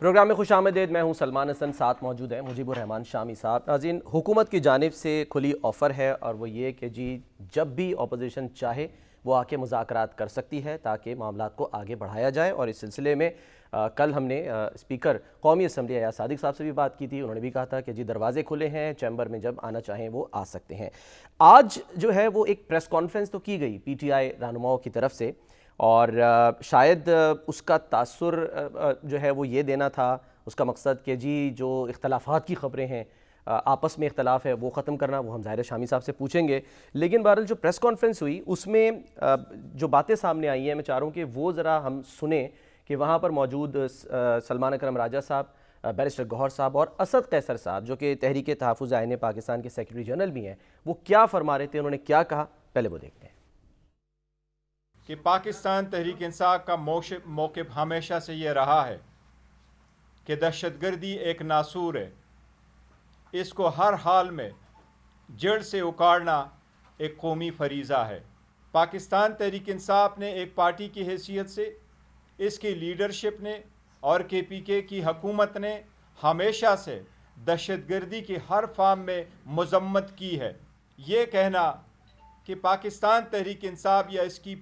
Programme میں خوش آمدید. میں ہوں سلمان حسن. ساتھ موجود ہیں مجیب الرحمان شامی صاحب. ناظرین، حکومت کی جانب سے کھلی آفر ہے اور وہ یہ کہ جب بھی اپوزیشن چاہے وہ آ کے مذاکرات کر سکتی ہے تاکہ معاملات کو آگے بڑھایا جائے. اور اس سلسلے میں کل ہم نے اسپیکر قومی اسمبلی ایاز صادق صاحب سے بھی بات کی تھی. انہوں نے بھی کہا تھا کہ دروازے کھلے ہیں, چیمبر میں جب آنا چاہیں وہ آ سکتے ہیں. آج جو ہے وہ ایک پریس کانفرنس تو کی گئی پی ٹی آئی رہنماؤں کی طرف سے, اور شاید اس کا تاثر جو ہے وہ یہ دینا تھا, اس کا مقصد کہ جو اختلافات کی خبریں ہیں, آپس میں اختلاف ہے, وہ ختم کرنا. وہ ہم ظاہر شامی صاحب سے پوچھیں گے. لیکن بہرحال جو پریس کانفرنس ہوئی اس میں جو باتیں سامنے آئی ہیں, میں چاہ رہا ہوں کہ وہ ذرا ہم سنیں کہ وہاں پر موجود سلمان اکرم راجہ صاحب, بیرسٹر گوہر صاحب اور اسد قیصر صاحب جو کہ تحریک تحفظ آئین پاکستان کے سیکرٹری جنرل بھی ہیں, وہ کیا فرما رہے تھے, انہوں نے کیا کہا, پہلے وہ دیکھتے ہیں. کہ پاکستان تحریک انصاف کا موقف ہمیشہ سے یہ رہا ہے کہ دہشت گردی ایک ناسور ہے, اس کو ہر حال میں جڑ سے اکاڑنا ایک قومی فریضہ ہے. پاکستان تحریک انصاف نے ایک پارٹی کی حیثیت سے, اس کی لیڈرشپ نے اور کے پی کے کی حکومت نے ہمیشہ سے دہشت گردی کی ہر فارم میں مذمت کی ہے. یہ کہنا کہ پاکستان تحریک انصاف یا اس کی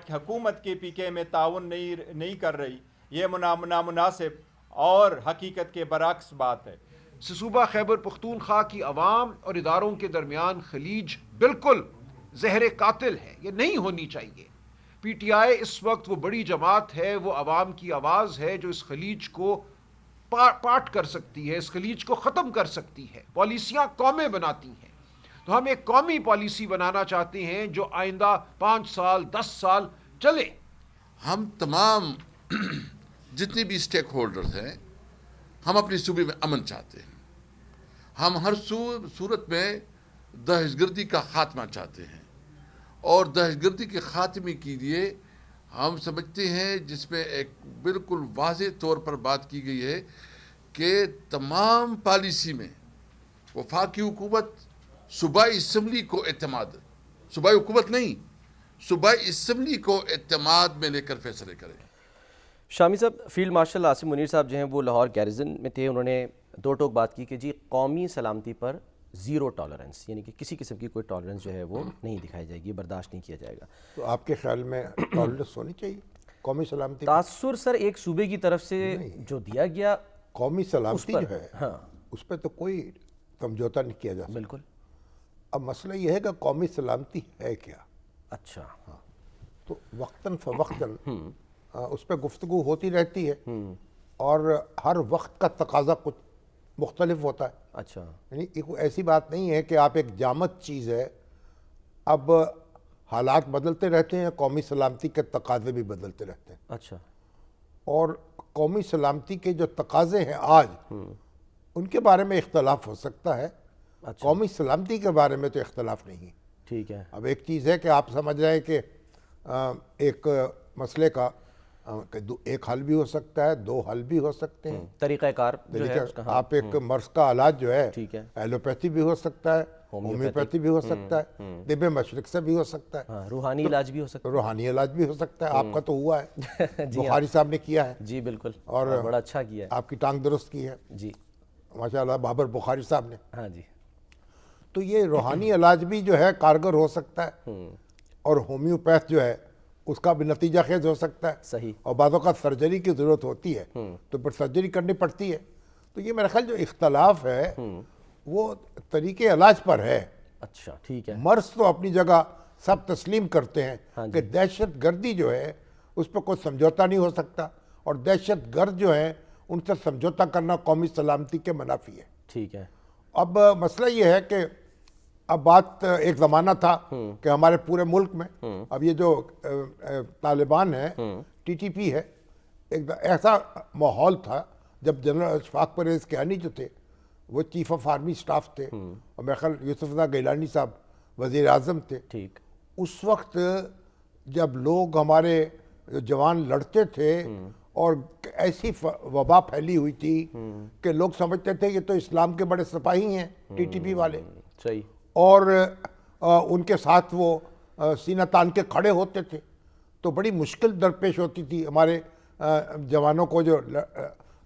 حکومت کے پی کے میں تعاون نہیں کر رہی, یہ نامناسب اور حقیقت کے برعکس بات ہے. صوبہ خیبر پختونخوا کی عوام اور اداروں کے درمیان خلیج بالکل زہر قاتل ہے, یہ نہیں ہونی چاہیے. پی ٹی آئی اس وقت وہ بڑی جماعت ہے, وہ عوام کی آواز ہے جو اس خلیج کو پاٹ کر سکتی ہے, اس خلیج کو ختم کر سکتی ہے. پالیسیاں قومیں بناتی ہیں, تو ہم ایک قومی پالیسی بنانا چاہتے ہیں جو آئندہ 5 سال 10 سال چلے. ہم تمام جتنی بھی اسٹیک ہولڈرز ہیں, ہم اپنی صوبے میں امن چاہتے ہیں. ہم ہر صورت میں دہشت گردی کا خاتمہ چاہتے ہیں, اور دہشت گردی کے خاتمے کے لیے ہم سمجھتے ہیں, جس میں ایک بالکل واضح طور پر بات کی گئی ہے کہ تمام پالیسی میں وفاقی حکومت صوبائی اسمبلی کو اعتماد, صوبائی حکومت نہیں, صوبائی اسمبلی کو اعتماد میں لے کر فیصلے کرے. شامی صاحب, فیلڈ مارشل عاصم منیر صاحب جو ہیں وہ لاہور گیریزن میں تھے. انہوں نے دو ٹوک بات کی کہ قومی سلامتی پر زیرو ٹالرنس, یعنی کہ کسی قسم کی کوئی ٹالرنس جو ہے وہ نہیں دکھائی جائے گی, برداشت نہیں کیا جائے گا. تو آپ کے خیال میں ٹالرنس ہونی چاہیے قومی سلامتی؟ تاثر سر ایک صوبے کی طرف سے جو دیا گیا, قومی سلامتی جو ہے ہاں اس پہ تو کوئی سمجھوتا نہیں کیا جا سکتا. بالکل. اب مسئلہ یہ ہے کہ قومی سلامتی ہے کیا. اچھا, ہاں, تو وقتاً فوقتاً اس پہ گفتگو ہوتی رہتی ہے, اور ہر وقت کا تقاضا کچھ مختلف ہوتا ہے. اچھا, یعنی ایک ایسی بات نہیں ہے کہ آپ ایک جامد چیز ہے, اب حالات بدلتے رہتے ہیں, قومی سلامتی کے تقاضے بھی بدلتے رہتے ہیں. اچھا, اور قومی سلامتی کے جو تقاضے ہیں آج, ان کے بارے میں اختلاف ہو سکتا ہے, قومی سلامتی کے بارے میں تو اختلاف نہیں ہے. ٹھیک ہے. اب ایک چیز ہے کہ آپ سمجھ رہے ہیں کہ ایک مسئلے کا ایک حل بھی ہو سکتا ہے, 2 حل بھی ہو سکتے ہیں. طریقہ کار جو ہے اس کا, آپ ایک مرض کا علاج جو ہے ٹھیک ہے, ایلوپیتھی بھی ہو سکتا ہے, ہومیوپیتھی بھی ہو سکتا ہے, طب مشرق سے بھی ہو سکتا ہے, روحانی علاج بھی ہو سکتا ہے. روحانی علاج بھی ہو سکتا ہے. آپ کا تو ہوا ہے, بخاری صاحب نے کیا ہے. جی بالکل, اور بڑا اچھا کیا ہے, آپ کی ٹانگ درست کی ہے جی ماشاءاللہ بابر بخاری صاحب نے. ہاں جی. تو یہ روحانی علاج بھی جو ہے کارگر ہو سکتا ہے, اور ہومیوپیتھ جو ہے اس کا بھی نتیجہ خیز ہو سکتا ہے. صحیح. اور بعض اوقات سرجری کی ضرورت ہوتی ہے تو پھر سرجری کرنی پڑتی ہے. تو یہ میرا خیال جو اختلاف ہے وہ طریقے علاج پر ہے. اچھا, ٹھیک ہے. مرض تو اپنی جگہ سب تسلیم کرتے ہیں کہ دہشت گردی جو ہے اس پہ کوئی سمجھوتا نہیں ہو سکتا, اور دہشت گرد جو ہے ان سے سمجھوتا کرنا قومی سلامتی کے منافی ہے. ٹھیک ہے. اب مسئلہ یہ ہے کہ اب بات, ایک زمانہ تھا کہ ہمارے پورے ملک میں, اب یہ جو طالبان ہے, ٹی ٹی پی ہے, ایک ایسا ماحول تھا جب جنرل اشفاق پرویز کیانی جو تھے وہ چیف آف آرمی سٹاف تھے, اور میرے خیال یوسف رضا گیلانی صاحب وزیر اعظم تھے. ٹھیک. اس وقت جب لوگ ہمارے جوان لڑتے تھے اور ایسی وبا پھیلی ہوئی تھی کہ لوگ سمجھتے تھے یہ تو اسلام کے بڑے سپاہی ہیں ٹی ٹی پی والے. صحیح. اور ان کے ساتھ وہ سینہ تان کے کھڑے ہوتے تھے, تو بڑی مشکل درپیش ہوتی تھی ہمارے جوانوں کو جو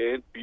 ANP,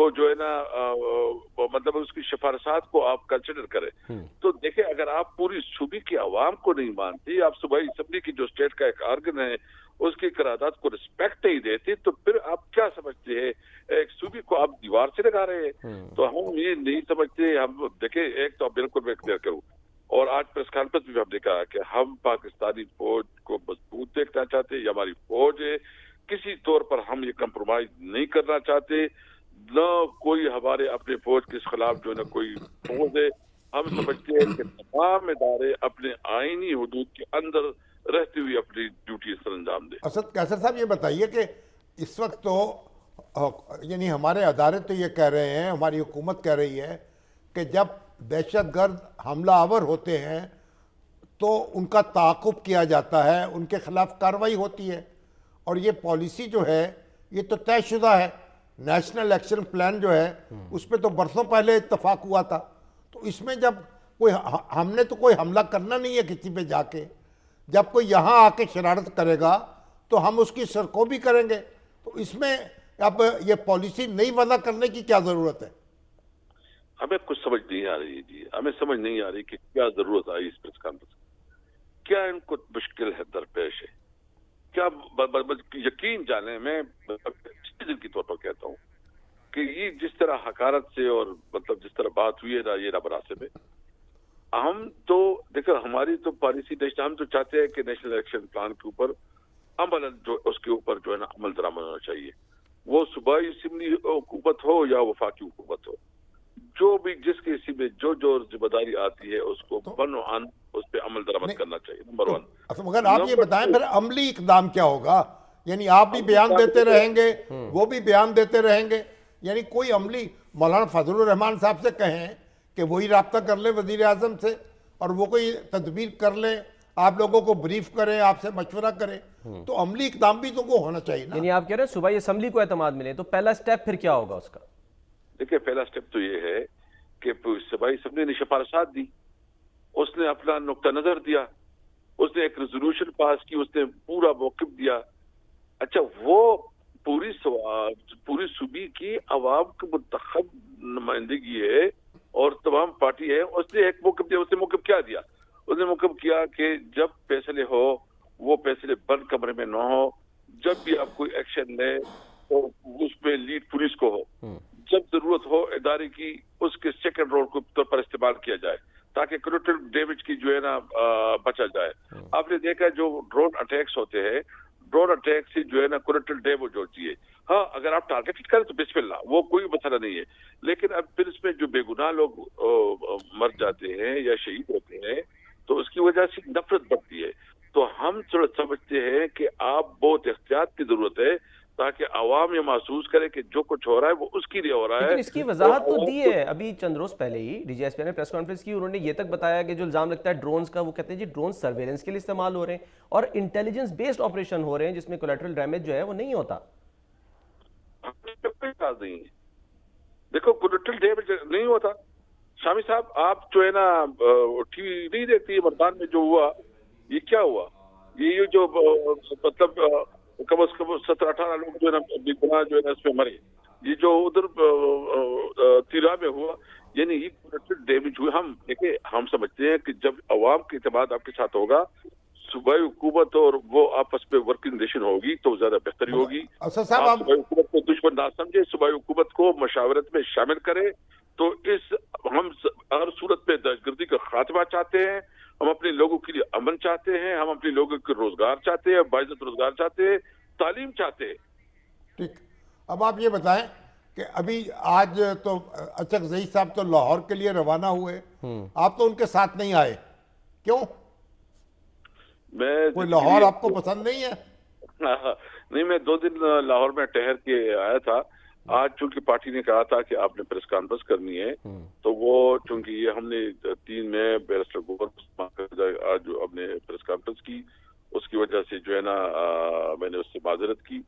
کو جو ہے نا مطلب اس کی سفارشات کو آپ کنسیڈر کریں. تو دیکھیں اگر آپ پوری صوبے کی عوام کو نہیں مانتی, آپ صوبائی اسمبلی کی جو اسٹیٹ کا ایک آرگن ہے اس کی قرارداد کو رسپیکٹ نہیں دیتی, تو پھر آپ کیا سمجھتے ہیں ایک صوبے کو آپ دیوار سے لگا رہے ہیں. تو ہم یہ نہیں سمجھتے. ہم دیکھیں ایک تو بالکل میں کلیئر کروں, اور آج پریس کانفرنس میں ہم نے کہا کہ ہم پاکستانی فوج کو مضبوط دیکھنا چاہتے ہیں. یہ ہماری فوج ہے, کسی طور پر ہم یہ کمپرومائز نہیں کرنا چاہتے, نہ کوئی ہمارے اپنے فوج کے خلاف جو ہے نا کوئی فوج ہے. ہم سمجھتے ہیں کہ تمام ادارے اپنے آئینی حدود کے اندر رہتے ہوئے اپنی ڈیوٹی سر انجام دیں. اسد قیصر صاحب یہ بتائیے کہ اس وقت تو یعنی ہمارے ادارے تو یہ کہہ رہے ہیں, ہماری حکومت کہہ رہی ہے کہ جب دہشت گرد حملہ آور ہوتے ہیں تو ان کا تعاقب کیا جاتا ہے, ان کے خلاف کارروائی ہوتی ہے, اور یہ پالیسی جو ہے یہ تو طے شدہ ہے. نیشنل ایکشن پلان جو ہے اس پہ تو برسوں پہلے اتفاق ہوا تھا. تو اس میں جب کوئی ہم نے تو کوئی حملہ کرنا نہیں ہے کسی پہ جا کے, جب کوئی یہاں آ کے شرارت کرے گا تو ہم اس کی سرکوبی کریں گے. تو اس میں اب یہ پالیسی نئی وضع کرنے کی کیا ضرورت ہے؟ ہمیں کچھ سمجھ نہیں آ رہی جی, ہمیں سمجھ نہیں آ رہی کہ کیا ضرورت آئی اس پریس کانفرنس, کیا ان کو مشکل ہے درپیش ہے, کیا یقین جانے میں دل کی طور پر کہتا ہوں کہ یہ جس طرح حقارت سے اور مطلب جس طرح بات ہوئی ہے یہ ربراسے میں, ہم تو دیکھو ہماری تو پالیسی ہم تو چاہتے ہیں کہ نیشنل ایکشن پلان کے اوپر عمل جو اس کے اوپر جو ہے نا عمل درآمد ہونا چاہیے, وہ صوبائی اسمبلی حکومت ہو یا وفاقی حکومت ہو, جو بھی جس کے حصے میں جو ذمہ داری آتی ہے اس کو بن و ان اس پہ عمل درآمد کرنا چاہیے. نمبر 1. مگر آپ یہ بتائیں پھر عملی اقدام کیا ہوگا؟ یعنی آپ بھی بیان دیتے رہیں گے, وہ بھی بیان دیتے رہیں گے, یعنی کوئی عملی مولانا فضل الرحمان صاحب سے کہیں کہ وہی رابطہ کر لیں وزیر اعظم سے اور وہ کوئی تدبیر کر لیں, آپ لوگوں کو بریف کریں, آپ سے مشورہ کریں, تو عملی اقدام بھی تو وہ ہونا چاہیے نا. یعنی آپ کہہ رہے ہیں صوبائی اسمبلی کو اعتماد ملے, تو پہلا سٹیپ پھر کیا ہوگا اس کا؟ دیکھیں پہلا سٹیپ تو یہ ہے کہ صوبائی اسمبلی نے سفارشات دی, اس نے اپنا نقطہ نظر دیا, اس نے ایک ریزولوشن پاس کی, اس نے پورا موقف دیا. اچھا وہ پوری صوبے کی عوام کی منتخب نمائندگی ہے اور تمام پارٹی ہے, اس نے ایک موقف دیا. اس نے موقف کیا دیا؟ اس نے موقف کیا کہ جب فیصلے ہو وہ فیصلے بند کمرے میں نہ ہو, جب بھی آپ کوئی ایکشن لیں تو اس میں لیڈ پولیس کو ہو, جب ضرورت ہو ادارے کی اس کے سیکنڈ رول کے طور پر استعمال کیا جائے تاکہ کولیٹرل ڈیمیج کی جو ہے نا بچا جائے. آپ نے دیکھا جو ڈرون اٹیکس ہوتے ہیں, ڈرون اٹیک سے جو ہے نا کولیٹرل ڈیمیج ہوتی ہے. ہاں اگر آپ ٹارگیٹ کریں تو بسم اللہ, وہ کوئی مسئلہ نہیں ہے, لیکن اب پھر اس میں جو بے گناہ لوگ مر جاتے ہیں یا شہید ہوتے ہیں تو اس کی وجہ سے نفرت بڑھتی ہے. تو ہم تھوڑا سمجھتے ہیں کہ آپ بہت احتیاط کی ضرورت ہے تاکہ عوام یہ محسوس کرے کہ جو کچھ ہو رہا ہے وہ اس کے لیے ہو رہا ہے. لیکن اس کی وضاحت تو دی ہے ابھی چند روز پہلے ہی ڈی جی ایس پی نے پریس کانفرنس کی, انہوں نے یہ تک بتایا کہ جو الزام لگتا ہے ڈرونز کا, وہ کہتے ہیں جی ڈرون سرویلنس کے لیے استعمال ہو رہے ہیں اور انٹیلیجنس بیسڈ آپریشن ہو رہے ہیں جس میں کولیٹرل ڈیمیج جو ہے وہ نہیں ہوتا. دیکھو کولیٹرل ڈیمیج نہیں ہوتا. شامی صاحب آپ جو ہے نا ٹی وی نہیں دیکھتی, مردان میں جو ہوا یہ کیا ہوا, یہ جو مطلب کم از کم 17-18 لوگ جو ہے نا بے گناہ جو ہے نا اس میں مرے, یہ جو ادھر تیرا میں ہوا, یعنی یہ کولیٹرل ڈیمیج ہوئے. ہم دیکھیں ہم سمجھتے ہیں کہ جب عوام کے اعتماد آپ کے ساتھ ہوگا, صوبائی حکومت اور وہ آپس میں ورکنگ ریلیشن ہوگی تو زیادہ بہتری ہوگی. صوبائی حکومت کو دشمن نہ سمجھے, صوبائی حکومت کو مشاورت میں شامل کرے. تو اس ہم ہر صورت میں دہشت گردی کا خاتمہ چاہتے ہیں, ہم اپنے لوگوں کے لیے امن چاہتے ہیں, ہم اپنے لوگوں کے روزگار چاہتے ہیں, باعزت روزگار چاہتے ہیں, تعلیم چاہتے ہیں. ٹھیک, اب آپ یہ بتائیں کہ ابھی آج تو اچک زئی صاحب تو لاہور کے لیے روانہ ہوئے, آپ تو ان کے ساتھ نہیں آئے, کیوں؟ کوئی لاہور آپ کو پسند نہیں ہے؟ نہیں, میں 2 دن لاہور میں ٹہر کے آیا تھا. آج چونکہ پارٹی نے کہا تھا کہ آپ نے پریس کانفرنس کرنی ہے, تو وہ چونکہ یہ ہم نے 3 میں بیرسٹر گوھر آج جو ہم نے پریس کانفرنس کی, اس کی وجہ سے جو ہے نا میں نے اس سے معذرت کی.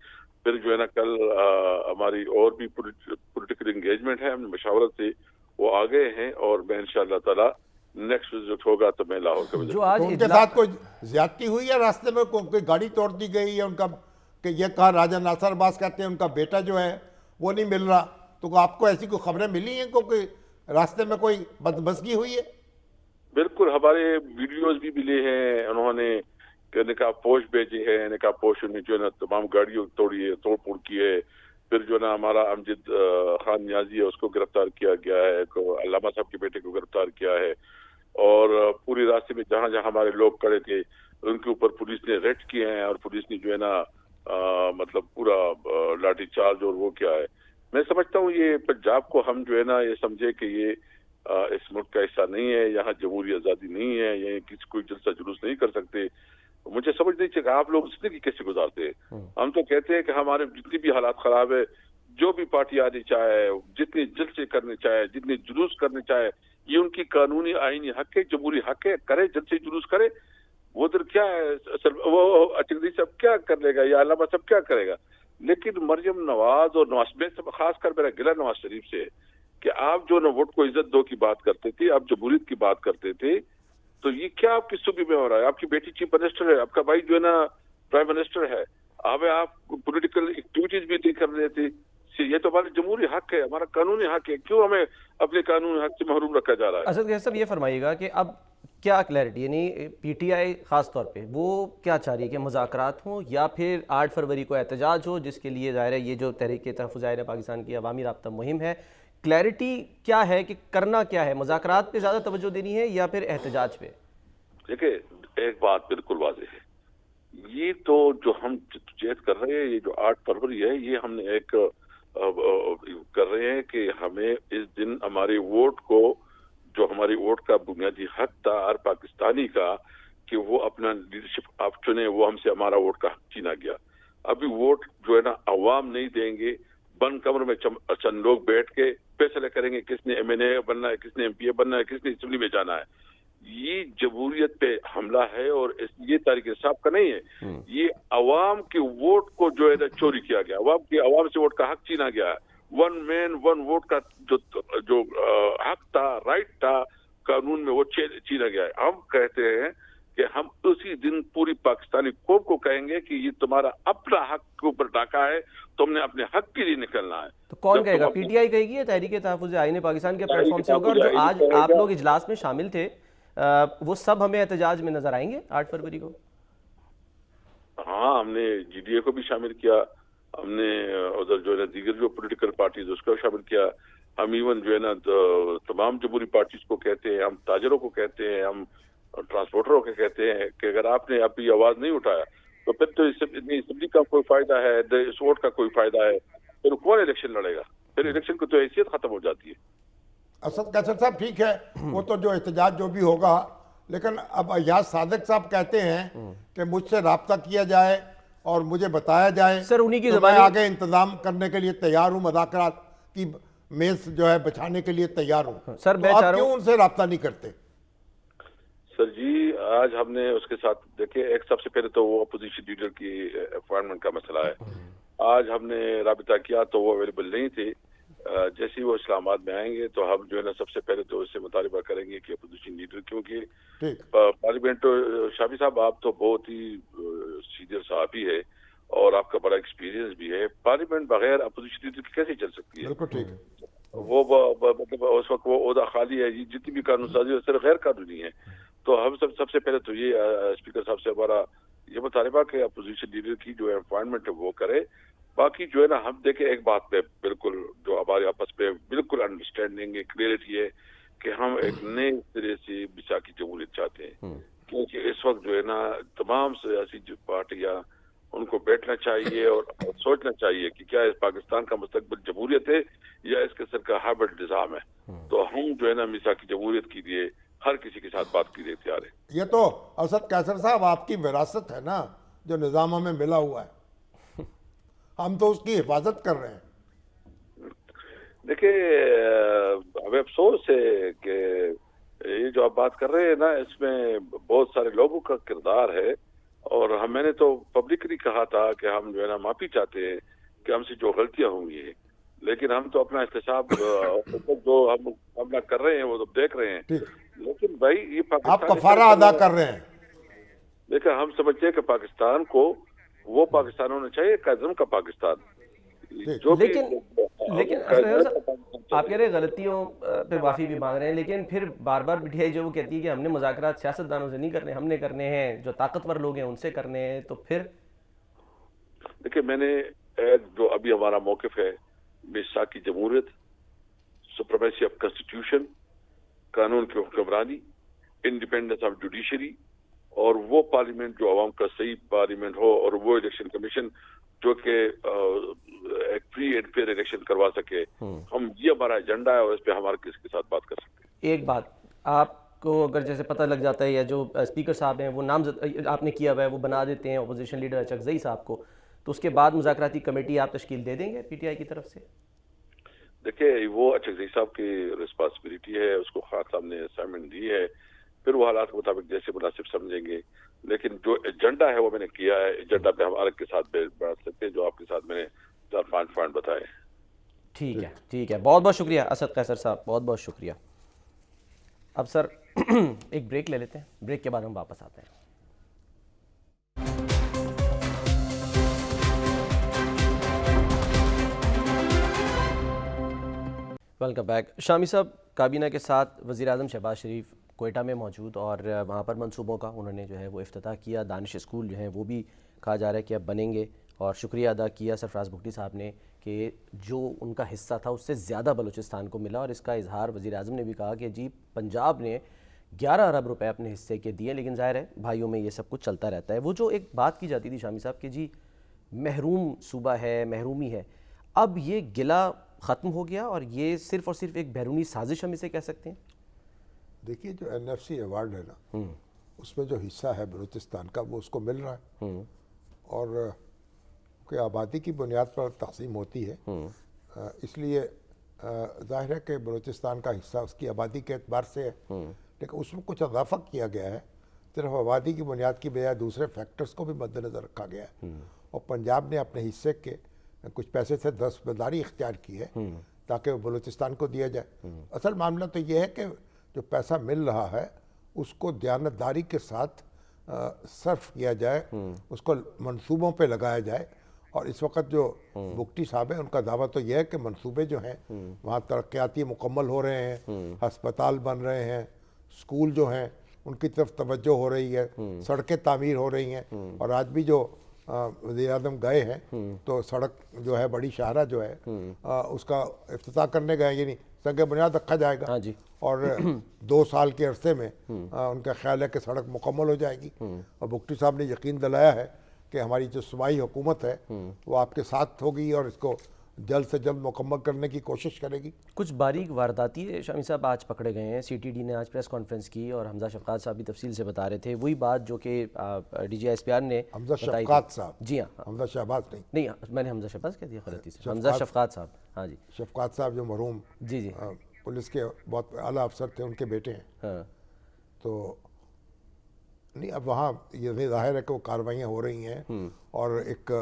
پھر جو ہے نا کل ہماری اور بھی پولیٹیکل انگیجمنٹ ہے, ہم نے مشاورت سے وہ آگئے ہیں, اور میں انشاءاللہ تعالی نیکسٹ وزٹ ہوگا تو میں لاہور کا وزٹ. جو آج ان کے ساتھ کوئی زیادتی ہوئی ہے راستے میں, کوئی گاڑی توڑ دی گئی ہے ان کا, کہ یہ کہا راجہ ناصر عباس کہتے ہیں ان کا بیٹا جو ہے وہ نہیں مل رہا, تو آپ کو ایسی کوئی خبریں ملی ہیں کوئی راستے میں کوئی بدمزگی ہوئی ہے؟ بالکل، ہمارے ویڈیوز بھی ملے ہیں، انہوں نے نقاب پوش بھیجے ہیں، نقاب پوش نے جو ہے نا تمام گاڑیوں توڑی ہے، توڑ پھوڑ کی ہے. پھر جو ہے نا ہمارا امجد خان نیازی ہے، اس کو گرفتار کیا گیا ہے، علامہ صاحب کے بیٹے کو گرفتار کیا ہے. اور پوری راستے میں جہاں جہاں ہمارے لوگ کھڑے تھے ان کے اوپر پولیس نے ریڈ کیے ہیں، اور پولیس نے جو ہے نا مطلب پورا لاٹھی چارج اور وہ کیا ہے. میں سمجھتا ہوں یہ پنجاب کو ہم جو ہے نا یہ سمجھے کہ یہ اس ملک کا حصہ نہیں ہے، یہاں جمہوری آزادی نہیں ہے، یہ کسی کوئی جلسہ جلوس نہیں کر سکتے. مجھے سمجھ نہیں چاہیے کہ آپ لوگ زندگی کیسے گزارتے ہیں. ہم تو کہتے ہیں کہ ہمارے جتنی بھی حالات خراب ہے، جو بھی پارٹی آنی چاہے، جتنے جلسے کرنے چاہے، جتنے جلوس کرنے چاہے، یہ ان کی قانونی آئینی حق ہے، جمہوری حق ہے، کرے جلسے جلوس کرے. وہ ادھر کیا ہے، وہ اچکدی صاحب کیا کر لے گا یا علامہ صاحب کیا کرے گا. لیکن مریم نواز اور نواز میں خاص کر میرا گلہ نواز شریف سے کہ آپ جو نا ووٹ کو عزت دو کی بات کرتے تھے، آپ جمہوریت کی بات کرتے تھے، تو یہ کیا آپ کی صوبے میں ہو رہا ہے؟ آپ کی بیٹی چیف منسٹر ہے، آپ کا بھائی جو ہے نا پرائم منسٹر ہے، آپ پولیٹیکل ایکٹیویٹیز بھی نہیں کر رہے تھے. یہ تو ہمارا جمہوری حق ہے، ہمارا قانونی حق ہے، کیوں ہمیں اپنے قانونی حق سے محروم رکھا جا رہا ہے؟ اسد صاحب یہ فرمائیے گا کہ اب کیا کلیئرٹی، یعنی پی ٹی آئی خاص طور پہ وہ کیا چاہ رہی ہے کہ مذاکرات ہوں یا پھر 8 فروری کو احتجاج ہو، جس کے لیے ظاہر ہے یہ جو تحریک تحفظ آئین پاکستان کی عوامی رابطہ مہم ہے، کلیئرٹی کیا ہے کہ کرنا کیا ہے؟ مذاکرات پہ زیادہ توجہ دینی ہے یا پھر احتجاج پہ؟ دیکھیں، ایک بات بالکل واضح ہے، یہ تو جو ہم جدوجہد کر رہے ہیں، یہ جو 8 فروری ہے، یہ ہم نے ایک کر رہے ہیں کہ ہمیں اس دن ہمارے ووٹ کو، جو ہماری ووٹ کا بنیادی حق تھا ہر پاکستانی کا کہ وہ اپنا لیڈرشپ آپ چنے، وہ ہم سے ہمارا ووٹ کا حق چھینا گیا. ابھی ووٹ جو ہے نا عوام نہیں دیں گے، بند کمرے میں چند لوگ بیٹھ کے فیصلے کریں گے کس نے MNA بننا ہے، کس نے MP بننا ہے، کس نے اسمبلی میں جانا ہے. یہ جمہوریت پہ حملہ ہے، اور یہ طریق انصاف کا نہیں ہے. یہ عوام کے ووٹ کو جو ہے نا چوری کیا گیا، عوام سے ووٹ کا حق چھینا گیا ہے. 1 مین 1 ووٹ کا جو حق تھا، رائٹ تھا قانون میں، وہ چھینا گیا ہے. ہم کہتے ہیں کہ ہم اسی دن پوری پاکستانی قوم کو کہیں گے کہ یہ تمہارا اپنا حق کے اوپر ڈاکہ ہے، تم نے اپنے حق کے لیے نکلنا ہے. تو کون کہے گا؟ پی ٹی آئی کہے گی یا تحریک تحفظ آئین پاکستان کے پلیٹ فارم سے ہوگا؟ اور جو آج آپ لوگ اجلاس میں شامل تھے وہ سب ہمیں احتجاج میں نظر آئیں گے 8 فروری کو؟ ہاں، ہم نے GDA کو بھی شامل کیا، ہم نے ادھر جو ہے نا دیگر جو پولیٹیکل پارٹیز اس کو شامل کیا. ہم ایون جو ہے نا تمام جمہوری پارٹیز کو کہتے ہیں، ہم تاجروں کو کہتے ہیں، ہم ٹرانسپورٹروں کو کہتے ہیں کہ اگر آپ نے ابھی آواز نہیں اٹھایا تو پھر تو اسمبلی کا کوئی فائدہ ہے، اس ووٹ کا کوئی فائدہ ہے، پھر کون الیکشن لڑے گا؟ پھر الیکشن کی تو حیثیت ختم ہو جاتی ہے. اسد قیصر صاحب ٹھیک ہے، وہ تو جو احتجاج جو بھی ہوگا، لیکن اب ایاز صادق صاحب کہتے ہیں کہ مجھ سے رابطہ کیا جائے اور مجھے بتایا جائے سر انہی کی تو میں زبانی آگے انتظام کرنے کے لیے تیار ہوں، مذاکرات کی میز جو ہے بچھانے کے لیے تیار ہوں. سر میں تو چاہ آپ رہا کیوں ہوں ان سے رابطہ نہیں کرتے؟ سر جی، آج ہم نے اس کے ساتھ دیکھیں، ایک سب سے پہلے تو وہ اپوزیشن لیڈر کی اپوائنٹمنٹ کا مسئلہ ہے. آج ہم نے رابطہ کیا تو وہ اویلیبل نہیں تھے. جیسے ہی وہ اسلام آباد میں آئیں گے تو ہم جو ہے نا سب سے پہلے تو اس سے مطالبہ کریں گے کہ اپوزیشن لیڈر، کیونکہ پارلیمنٹ شافی صاحب آپ تو بہت ہی سینئر صحافی ہے اور آپ کا بڑا ایکسپیرینس بھی ہے، پارلیمنٹ بغیر اپوزیشن لیڈر کی کیسے چل سکتی ہے؟ بالکل ٹھیک ہے. وہ مطلب اس وقت وہ عہدہ خالی ہے، جتنی بھی قانون سازی ہے صرف غیر قانونی ہے. تو ہم سب سے پہلے تو یہ اسپیکر صاحب سے ہمارا یہ مطالبہ کہ اپوزیشن لیڈر کی جو اپوائنٹمنٹ ہے وہ کرے. باقی جو ہے نا ہم دیکھیں ایک بات پہ بالکل جو ہمارے آپس پہ بالکل انڈرسٹینڈنگ ہے، کلیئرٹی ہے کہ ہم ایک نئے طرح سے بیساکھی جمہوریت چاہتے ہیں. کیونکہ اس وقت جو ہے نا تمام سیاسی پارٹیاں ان کو بیٹھنا چاہیے اور سوچنا چاہیے کہ کیا اس پاکستان کا مستقبل جمہوریت ہے یا اس کے سر کا ہائبرڈ نظام ہے. تو ہم جو ہے نا میثاقی جمہوریت کے لیے ہر کسی کے ساتھ بات کے لیے تیار ہے. یہ تو اسد قیصر صاحب آپ کی وراثت ہے نا، جو نظام ہمیں ملا ہوا ہے، ہم تو اس کی حفاظت کر رہے ہیں. دیکھیں، ہمیں افسوس ہے کہ یہ جو آپ بات کر رہے ہیں نا، اس میں بہت سارے لوگوں کا کردار ہے، اور میں نے تو پبلکلی کہا تھا کہ ہم جو ہے نا معافی چاہتے ہیں کہ ہم سے جو غلطیاں ہوئی ہیں، لیکن ہم تو اپنا احتساب جو ہم عملہ کر رہے ہیں وہ تو دیکھ رہے ہیں. لیکن بھائی یہ پاکستان آپ کفارہ ادا کر رہے ہیں. دیکھیں، ہم سمجھتے ہیں کہ پاکستان کو وہ پاکستان ہونا چاہیے قائد اعظم کا پاکستان. جو بھی لیکن آپ کہہ رہے ہیں غلطیوں پہ معافی بھی مانگ رہے ہیں، لیکن پھر بار بار پی ٹی آئی جو وہ کہتی ہے کہ ہم نے مذاکرات سیاستدانوں سے نہیں کرنے، ہم نے کرنے ہیں جو طاقتور لوگ ہیں ان سے کرنے ہیں، تو پھر دیکھیں میں نے جو ابھی ہمارا موقف ہے میثاق کی جمہوریت، سپریمیسی آف کنسٹیٹیوشن، قانون کی حکمرانی، انڈیپینڈنس آف جوڈیشری، اور وہ پارلیمنٹ جو عوام کا صحیح پارلیمنٹ ہو، اور وہ الیکشن کمیشن جو کہ ایک فری اینڈ فیئر الیکشن کروا سکے، ہم یہ ہمارا ایجنڈا ہے اور اس پہ ہمارا کس کے ساتھ بات کر سکتے ہیں۔ ایک بات آپ کو اگر جیسے پتہ لگ جاتا ہے یا جو اسپیکر صاحب ہیں وہ نامزد آپ نے کیا ہوا ہے وہ بنا دیتے ہیں اپوزیشن لیڈر اچکزئی صاحب کو، تو اس کے بعد مذاکراتی کمیٹی آپ تشکیل دے دیں گے پی ٹی آئی کی طرف سے؟ دیکھیں وہ اچکزئی صاحب کی رسپانسبلٹی ہے، اس کو خان صاحب نے اسائنمنٹ دی ہے، پھر وہ حالات کے مطابق جیسے مناسب سمجھیں گے، لیکن جو ایجنڈا ہے وہ میں نے کیا ہے، ایجنڈا پہ ہم الگ کے ساتھ بات سکتے ہیں، جو آپ کے ساتھ میں نے 4-5 پوائنٹ بتائے۔ ٹھیک ہے ٹھیک ہے، بہت بہت شکریہ اسد قیصر صاحب، بہت بہت شکریہ۔ اب سر ایک بریک لے لیتے ہیں، بریک کے بعد ہم واپس آتے ہیں۔ Welcome back. شامی صاحب کابینہ کے ساتھ وزیر اعظم شہباز شریف کوئٹہ میں موجود، اور وہاں پر منصوبوں کا انہوں نے جو ہے وہ افتتاح کیا، دانش اسکول جو ہیں وہ بھی کہا جا رہا ہے کہ اب بنیں گے، اور شکریہ ادا کیا سرفراز بگٹی صاحب نے کہ جو ان کا حصہ تھا اس سے زیادہ بلوچستان کو ملا، اور اس کا اظہار وزیر اعظم نے بھی کہا کہ جی پنجاب نے 11 ارب روپے اپنے حصے کے دیے، لیکن ظاہر ہے بھائیوں میں یہ سب کچھ چلتا رہتا ہے۔ وہ جو ایک بات کی جاتی تھی شامی صاحب کہ جی محروم صوبہ ہے، محرومی ہے، اب یہ گلہ ختم ہو گیا اور یہ صرف اور صرف ایک بیرونی سازش ہم اسے کہہ سکتے ہیں؟ دیکھیے جو این ایف سی ایوارڈ ہے نا، اس میں جو حصہ ہے بلوچستان کا وہ اس کو مل رہا ہے، اور کہ آبادی کی بنیاد پر تقسیم ہوتی ہے، اس لیے ظاہر ہے کہ بلوچستان کا حصہ اس کی آبادی کے اعتبار سے ہے، لیکن اس میں کچھ اضافہ کیا گیا ہے، صرف آبادی کی بنیاد کی بجائے دوسرے فیکٹرز کو بھی مد نظر رکھا گیا ہے، اور پنجاب نے اپنے حصے کے کچھ پیسے سے دستبرداری اختیار کی ہے تاکہ وہ بلوچستان کو دیا جائے۔ اصل معاملہ تو یہ ہے کہ جو پیسہ مل رہا ہے اس کو دیانتداری کے ساتھ صرف کیا جائے، اس کو منصوبوں پہ لگایا جائے، اور اس وقت جو بگٹی صاحب ہیں ان کا دعویٰ تو یہ ہے کہ منصوبے جو ہیں وہاں ترقیاتی مکمل ہو رہے ہیں، ہسپتال بن رہے ہیں، اسکول جو ہیں ان کی طرف توجہ ہو رہی ہے، سڑکیں تعمیر ہو رہی ہیں، اور آج بھی جو وزیر اعظم گئے ہیں تو سڑک جو ہے بڑی شاہراہ جو ہے اس کا افتتاح کرنے گئے، یعنی سنگ بنیاد رکھا جائے گا، اور 2 سال کے عرصے میں ان کا خیال ہے کہ سڑک مکمل ہو جائے گی، اور بگٹی صاحب نے یقین دلایا ہے کہ ہماری جو صوبائی حکومت ہے وہ آپ کے ساتھ ہوگی اور اس کو جلد سے جلد مکمل کرنے کی کوشش کرے گی۔ کچھ باریک وارداتی شامی صاحب آج پکڑے گئے ہیں، سی ٹی ڈی نے آج پریس کانفرنس کی اور حمزہ شفقات صاحب بھی تفصیل سے بتا رہے تھے، وہی بات جو کہ D G S P R نے حمزہ بتائی شفقات تھی۔ صاحب، جی ہاں، حمزہ شہباز نہیں، میں نے حمزہ شفقات کہہ دیا غلطی سے، حمزہ شفقات صاحب، ہاں جی شفقات صاحب جو مرحوم جی پولیس کے بہت اعلیٰ افسر تھے، ان کے بیٹے ہیں، ہاں، تو نہیں اب وہاں یہ ظاہر ہے کہ وہ کاروائیاں ہو رہی ہیں، اور ایک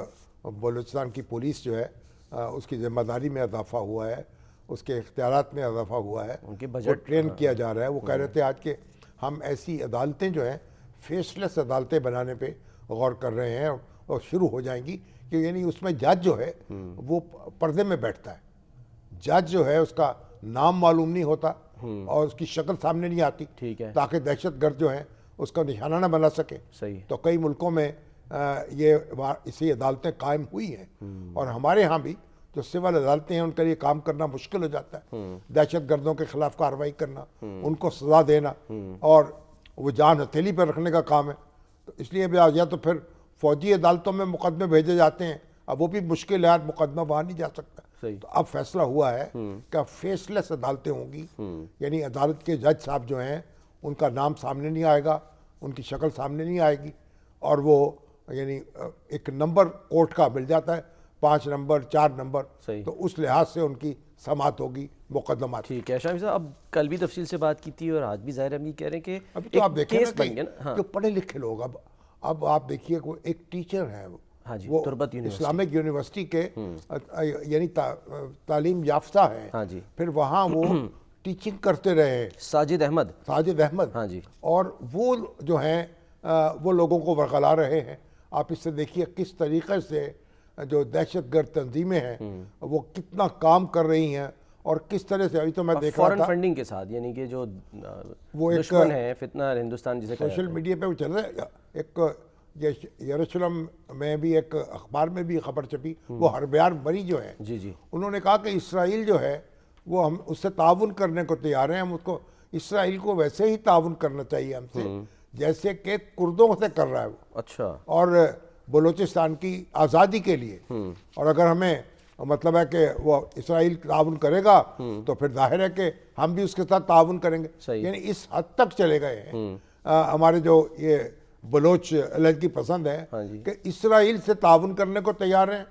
بلوچستان کی پولیس جو ہے اس کی ذمہ داری میں اضافہ ہوا ہے، اس کے اختیارات میں اضافہ ہوا ہے، ان کے وہ بجٹ ٹرین کیا جا رہا ہے۔ وہ کہہ رہے تھے آج کہ ہم ایسی عدالتیں جو ہیں فیس لیس عدالتیں بنانے پہ غور کر رہے ہیں، اور شروع ہو جائیں گی، کہ یعنی اس میں جج جو ہے وہ پردے میں بیٹھتا ہے، جج جو ہے اس کا نام معلوم نہیں ہوتا اور اس کی شکل سامنے نہیں آتی، ٹھیک ہے، تاکہ دہشت گرد جو ہیں اس کا نشانہ نہ بنا سکے۔ صحیح، تو کئی ملکوں میں یہ اسی عدالتیں قائم ہوئی ہیں، اور ہمارے ہاں بھی جو سول عدالتیں ہیں ان کے لیے کام کرنا مشکل ہو جاتا ہے، دہشت گردوں کے خلاف کارروائی کرنا، ان کو سزا دینا، اور وہ جان ہتھیلی پر رکھنے کا کام ہے، تو اس لیے بھی یا تو پھر فوجی عدالتوں میں مقدمے بھیجے جاتے ہیں، اب وہ بھی مشکل ہے، مقدمہ وہاں نہیں جا سکتا، تو اب فیصلہ ہوا ہے کہ اب فیس لیس عدالتیں ہوں گی، یعنی عدالت کے جج صاحب جو ہیں ان کا نام سامنے نہیں آئے گا، ان کی شکل سامنے نہیں آئے گی، اور وہ یعنی ایک نمبر کورٹ کا مل جاتا ہے، 5 نمبر 4 نمبر، تو اس لحاظ سے ان کی سماعت ہوگی مقدمات۔ ٹھیک ہے شامی صاحب، اب کل بھی تفصیل سے بات کی تھی اور آج بھی ظاہر ہم یہ کہہ رہے ہیں کہ اب تو آپ دیکھیں کیس بن گیا نا نا، جو پڑھے لکھے لوگ، اب آپ دیکھیے کوئی ایک ٹیچر ہے وہ تربت یونیورسٹی، اسلامک یونیورسٹی کے یعنی تعلیم یافتہ ہیں، پھر وہاں وہ ٹیچنگ کرتے رہے، ساجد احمد، ہاں جی، اور وہ جو ہیں وہ لوگوں کو ورغلا رہے ہیں۔ آپ اس سے دیکھیے کس طریقے سے جو دہشت گرد تنظیمیں ہیں وہ کتنا کام کر رہی ہیں اور کس طرح سے. ابھی تو میں دیکھ رہا فورن تھا فنڈنگ کے ساتھ، یعنی کہ جو وہ ایک دشمن ہے فتنہ ہندوستان جسے سوشل میڈیا پہ وہ چل رہا ہے. ایک یروشلم میں بھی ایک اخبار میں بھی خبر چھپی، وہ ہربیار بری جو ہے جی جی انہوں نے کہا کہ اسرائیل جو ہے وہ ہم اس سے تعاون کرنے کو تیار ہیں. ہم اس کو اسرائیل کو ویسے ہی تعاون کرنا چاہیے ہم سے جیسے کہ کردوں سے کر رہا ہے وہ، اچھا اور بلوچستان کی آزادی کے لیے. اور اگر ہمیں مطلب ہے کہ وہ اسرائیل تعاون کرے گا تو پھر ظاہر ہے کہ ہم بھی اس کے ساتھ تعاون کریں گے. صحیح. یعنی اس حد تک چلے گئے ہیں ہمارے جو یہ بلوچ علیحدگی پسند ہے کہ اسرائیل سے تعاون کرنے کو تیار ہیں،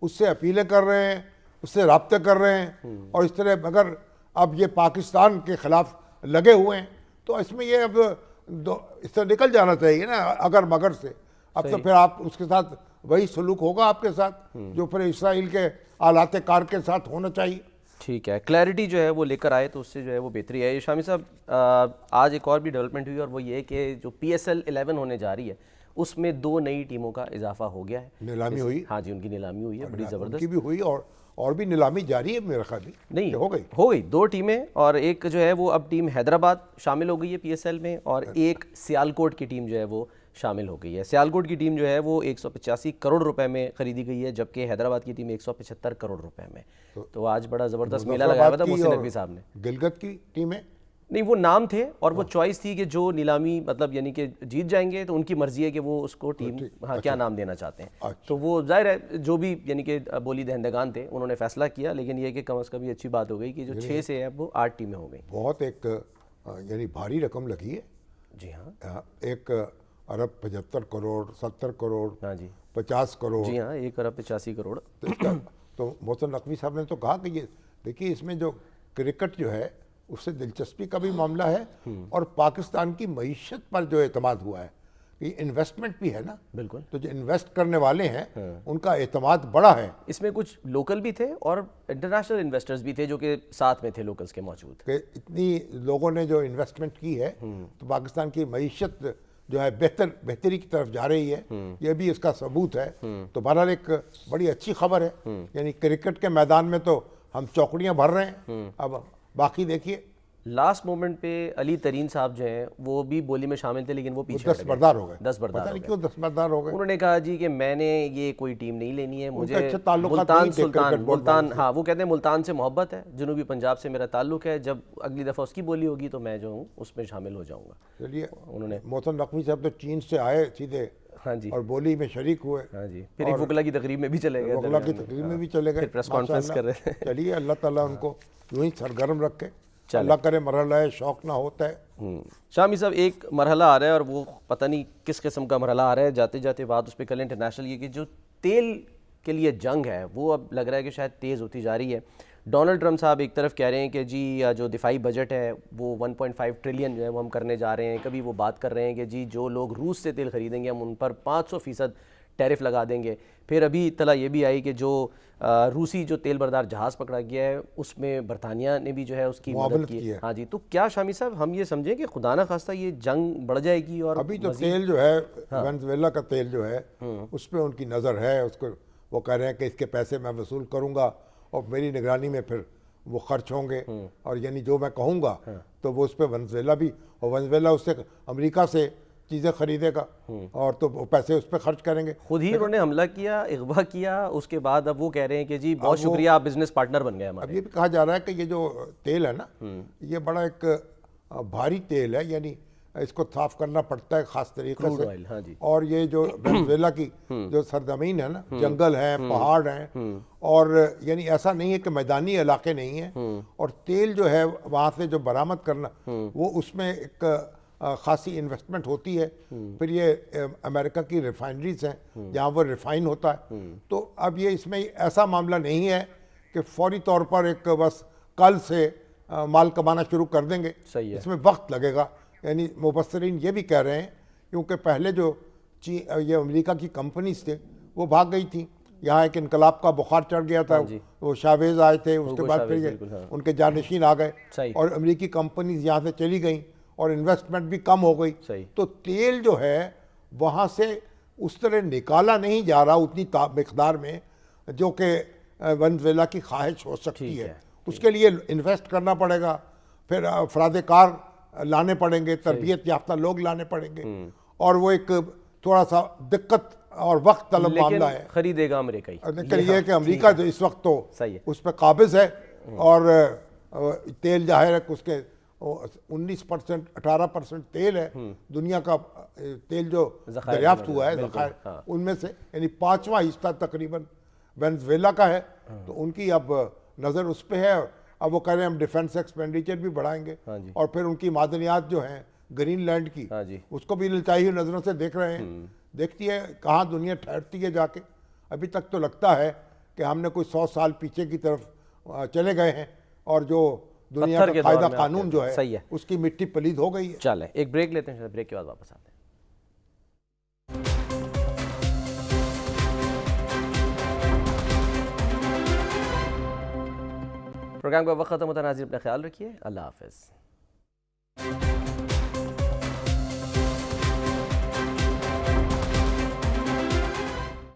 اس سے اپیلیں کر رہے ہیں، اس سے رابطے کر رہے ہیں. اور اس طرح اگر اب یہ پاکستان کے خلاف لگے ہوئے ہیں تو اس میں یہ اب اس سے نکل جانا چاہیے نا اگر مگر سے. اب تو پھر آپ اس کے ساتھ وہی سلوک ہوگا آپ کے ساتھ جو پھر اسرائیل کے آلات کار کے ساتھ ہونا چاہیے. ٹھیک ہے، کلیئرٹی جو ہے وہ لے کر آئے تو اس سے جو ہے وہ بہتری ہے. شامی صاحب آج ایک اور بھی ڈیولپمنٹ ہوئی اور وہ یہ کہ جو PSL 11 ہونے جا رہی ہے اس میں 2 نئی ٹیموں کا اضافہ ہو گیا ہے. نیلامی ہوئی. ہاں جی، ان کی نیلامی ہوئی ہے بڑی ان زبردست. کی بھی ہوئی اور بھی نیلامی جاری ہے میرا خیال. نہیں ہو گئی 2 ٹیمیں، اور ایک جو ہے وہ اب ٹیم حیدرآباد شامل ہو گئی ہے PSL میں، اور ایک سیالکوٹ کی ٹیم جو ہے وہ شامل ہو گئی ہے. سیالکوٹ کی ٹیم جو ہے وہ 185 کروڑ روپے میں خریدی گئی ہے، جبکہ حیدرآباد کی ٹیم 175 کروڑ روپے میں. تو آج بڑا زبردست میلہ لگایا ہوا تھا محسن نقوی صاحب نے. گلگت کی ٹیمیں نہیں، وہ نام تھے اور وہ چوائس تھی کہ جو نیلامی مطلب یعنی کہ جیت جائیں گے تو ان کی مرضی ہے کہ وہ اس کو ٹیم کیا نام دینا چاہتے ہیں. تو وہ ظاہر ہے جو بھی یعنی کہ بولی دہندگان تھے انہوں نے فیصلہ کیا، لیکن یہ کہ کم از کم یہ اچھی بات ہو گئی کہ جو 6 سے ہے وہ 8 ٹیمیں ہو گئیں. بہت ایک یعنی بھاری رقم لگی ہے. جی ہاں، 1 ارب 75 کروڑ 70 کروڑ ہاں جی 50 کروڑ. جی ہاں، 1 ارب 85 کروڑ. تو محسن نقوی صاحب نے تو کہا کہ یہ دیکھیے اس میں جو کرکٹ جو ہے اس سے دلچسپی کا بھی معاملہ ہے اور پاکستان کی معیشت پر جو اعتماد ہوا ہے، یہ انویسٹمنٹ بھی ہے نا. بالکل. تو جو انویسٹ کرنے والے ہیں ان کا اعتماد بڑا ہے. اس میں کچھ لوکل بھی تھے اور انٹرنیشنل انویسٹرز بھی تھے جو کہ ساتھ میں تھے لوکلز کے موجود. کہ اتنی لوگوں نے جو انویسٹمنٹ کی ہے تو پاکستان کی معیشت جو ہے بہتری کی طرف جا رہی ہے، یہ بھی اس کا ثبوت ہے. تو بہرحال ایک بڑی اچھی خبر ہے. یعنی کرکٹ کے میدان میں تو ہم چوکڑیاں بھر رہے ہیں. اب باقی دیکھیے لاسٹ مومنٹ پہ علی ترین صاحب جو ہیں وہ بھی بولی میں شامل تھے لیکن وہ پیچھے دستبردار ہو گئے. دستبردار پتہ نہیں کیوں دستبردار ہو گئے. انہوں نے کہا جی کہ میں نے یہ کوئی ٹیم نہیں لینی ہے، مجھے اچھے تعلقات ملتان نہیں تھے سلطان کرکٹ بورڈ ملتان ہاں وہ کہتے ہیں ملتان سے محبت ہے، جنوبی پنجاب سے میرا تعلق ہے، جب اگلی دفعہ اس کی بولی ہوگی تو میں جو ہوں اس میں شامل ہو جاؤں گا. چلیے انہوں نے محسن نقوی صاحب تو چین سے آئے سیدھے ہاں جی اور بولی میں شریک ہوئے. ہاں جی، پھر ایک وکلا کی تقریب میں بھی چلے گئے، وکلا کی تقریب میں بھی چلے گئے، پھر پریس کانفرنس کر رہے تھے. چلیے اللہ تعالیٰ ان کو یوں ہی سرگرم رکھے. اللہ کرے مرحلہ شوق نہ ہوتا ہے. شامی صاحب ایک مرحلہ آ رہا ہے اور وہ پتہ نہیں کس قسم کا مرحلہ آ رہا ہے، جاتے جاتے بات اس پہ کریں انٹرنیشنل یہ کہ جو تیل کے لیے جنگ ہے وہ اب لگ رہا ہے کہ شاید تیز ہوتی جا رہی ہے. ڈونلڈ ٹرمپ صاحب ایک طرف کہہ رہے ہیں کہ جی جو دفاعی بجٹ ہے وہ 1.5 ٹریلین جو ہے وہ ہم کرنے جا رہے ہیں. کبھی وہ بات کر رہے ہیں کہ جی جو لوگ روس سے تیل خریدیں گے ہم ان پر 500% ٹیرف لگا دیں گے. پھر ابھی اطلاع یہ بھی آئی کہ جو روسی جو تیل بردار جہاز پکڑا گیا ہے اس میں برطانیہ نے بھی جو ہے اس کی مدد کی ہے. ہاں جی، تو کیا شامی صاحب ہم یہ سمجھیں کہ خدا نہ خواستہ یہ جنگ بڑھ جائے گی؟ اور ابھی تو تیل جو ہے وینزویلا کا تیل جو ہے اس پہ ان کی نظر ہے. اس کو وہ کہہ رہے ہیں کہ اس کے پیسے میں وصول کروں گا اور میری نگرانی میں پھر وہ خرچ ہوں گے، اور یعنی جو میں کہوں گا تو وہ اس پہ وینزویلا بھی، اور وینزویلا اس سے امریکہ سے چیزیں خریدے گا اور تو وہ پیسے اس پہ خرچ کریں گے. خود ہی انہوں نے حملہ کیا، اغوا کیا، اس کے بعد اب وہ کہہ رہے ہیں کہ جی بہت شکریہ آپ بزنس پارٹنر بن گئے ہمارے. اب یہ بھی کہا جا رہا ہے کہ یہ جو تیل ہے نا یہ بڑا ایک بھاری تیل ہے، یعنی اس کو صاف کرنا پڑتا ہے خاص طریقے سے. ہاں جی، اور یہ جو وینزویلا کی جو سرزمین ہے نا، جنگل ہیں، پہاڑ ہیں، اور یعنی ایسا نہیں ہے کہ میدانی علاقے نہیں ہیں. اور تیل جو ہے وہاں سے جو برآمد کرنا وہ اس میں ایک خاصی انویسٹمنٹ ہوتی ہے. پھر یہ امریکہ کی ریفائنریز ہیں جہاں وہ ریفائن ہوتا ہے. تو اب یہ اس میں ایسا معاملہ نہیں ہے کہ فوری طور پر ایک بس کل سے مال کمانا شروع کر دیں گے. اس میں وقت لگے گا. یعنی مبصرین یہ بھی کہہ رہے ہیں کیونکہ پہلے جو یہ امریکہ کی کمپنیز تھے وہ بھاگ گئی تھیں. یہاں ایک انقلاب کا بخار چڑھ گیا تھا، وہ شاویز آئے تھے، اس کے بعد پھر یہ ان کے جانشین آ گئے اور امریکی کمپنیز یہاں سے چلی گئیں اور انویسٹمنٹ بھی کم ہو گئی. تو تیل جو ہے وہاں سے اس طرح نکالا نہیں جا رہا اتنی مقدار میں جو کہ ونزویلا کی خواہش ہو سکتی ٹھیک ہے. ہے، اس کے لیے انویسٹ کرنا پڑے گا, پھر افراد کار لانے پڑیں گے, تربیت یافتہ لوگ لانے پڑیں گے, اور وہ ایک تھوڑا سا دقت اور وقت طلب لیکن معاملہ ہے. خریدے گا امریکہ ہی. لیکن یہ ہے کہ امریکہ جو اس وقت تو صحیح ہے. اس پہ قابض ہے, اور تیل ظاہر ہے کہ اس کے 19% 18% تیل ہے دنیا کا تیل جو دریافت ہوا ہے ذخائر, ان میں سے یعنی 5واں حصہ تقریباً وینزویلا کا ہے. تو ان کی اب نظر اس پہ ہے. اب وہ کہہ رہے ہیں ہم ڈیفنس ایکسپینڈیچر بھی بڑھائیں گے, اور پھر ان کی معدنیات جو ہیں گرین لینڈ کی, اس کو بھی للچائی ہوئی نظروں سے دیکھ رہے ہیں. دیکھتی ہے کہاں دنیا ٹھہرتی ہے جا کے. ابھی تک تو لگتا ہے کہ ہم نے کوئی 100 سال پیچھے کی طرف چلے گئے ہیں, اور جو دنیا کا قاعدہ قانون جو ہے اس کی مٹی پلید ہو گئی ہے. چلیں ایک بریک لیتے ہیں, بریک کے بعد واپس آتے ہیں. پروگرام کا وقت ختم ہوتا ہے. ناظرین اپنا خیال رکھیے. اللہ حافظ.